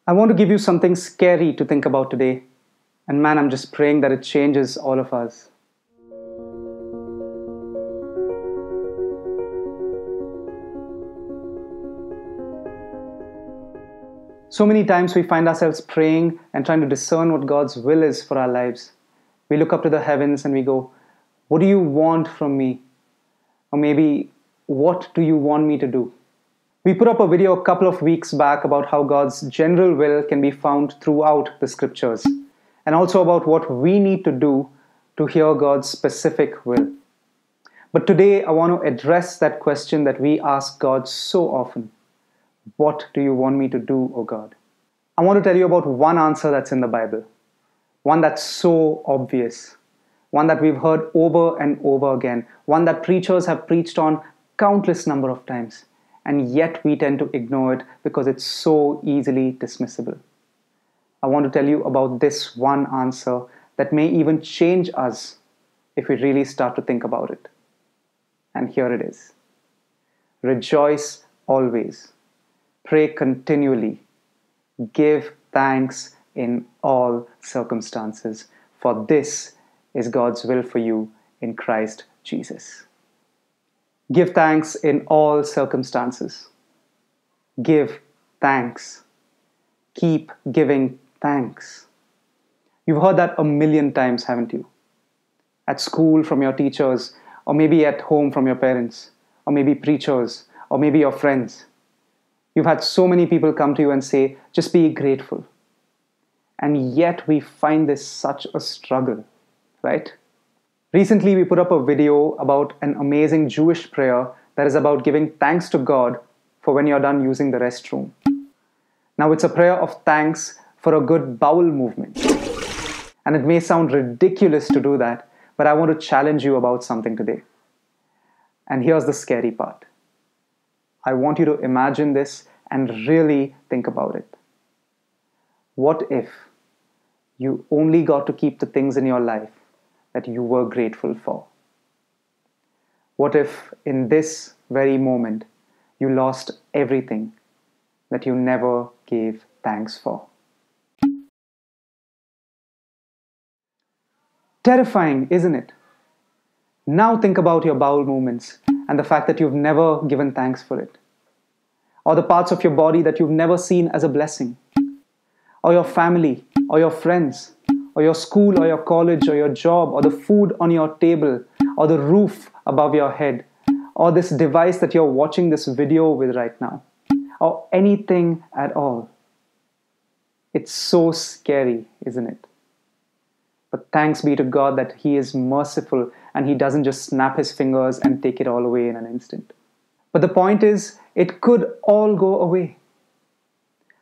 I want to give you something scary to think about today. And man, I'm just praying that it changes all of us. So many times we find ourselves praying and trying to discern what God's will is for our lives. We look up to the heavens and we go, "What do you want from me?" Or maybe, "What do you want me to do?" We put up a video a couple of weeks back about how God's general will can be found throughout the scriptures, and also about what we need to do to hear God's specific will. But today I want to address that question that we ask God so often. What do you want me to do, O God? I want to tell you about one answer that's in the Bible, one that's so obvious, one that we've heard over and over again, one that preachers have preached on countless number of times, and yet we tend to ignore it because it's so easily dismissible. I want to tell you about this one answer that may even change us if we really start to think about it. And here it is. Rejoice always. Pray continually. Give thanks in all circumstances, for this is God's will for you in Christ Jesus. Give thanks in all circumstances. Give thanks. Keep giving thanks. You've heard that a million times, haven't you? At school from your teachers, or maybe at home from your parents, or maybe preachers, or maybe your friends. You've had so many people come to you and say, just be grateful. And yet we find this such a struggle, right? Recently, we put up a video about an amazing Jewish prayer that is about giving thanks to God for when you're done using the restroom. Now, it's a prayer of thanks for a good bowel movement. And it may sound ridiculous to do that, but I want to challenge you about something today. And here's the scary part. I want you to imagine this and really think about it. What if you only got to keep the things in your life that you were grateful for? What if in this very moment you lost everything that you never gave thanks for? Terrifying, isn't it? Now think about your bowel movements and the fact that you've never given thanks for it. Or the parts of your body that you've never seen as a blessing. Or your family, or your friends, or your school, or your college, or your job, or the food on your table, or the roof above your head, or this device that you're watching this video with right now, or anything at all. It's so scary, isn't it? But thanks be to God that He is merciful and He doesn't just snap His fingers and take it all away in an instant. But the point is, it could all go away.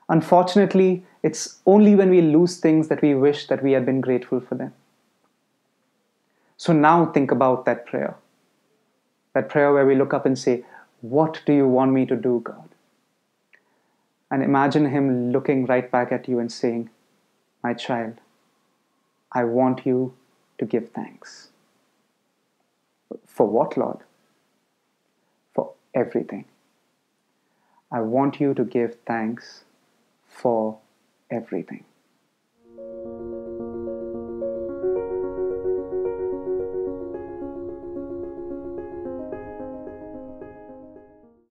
Unfortunately, it's only when we lose things that we wish that we had been grateful for them. So now think about that prayer. That prayer where we look up and say, "What do you want me to do, God?" And imagine Him looking right back at you and saying, "My child, I want you to give thanks." For what, Lord? For everything. I want you to give thanks for everything.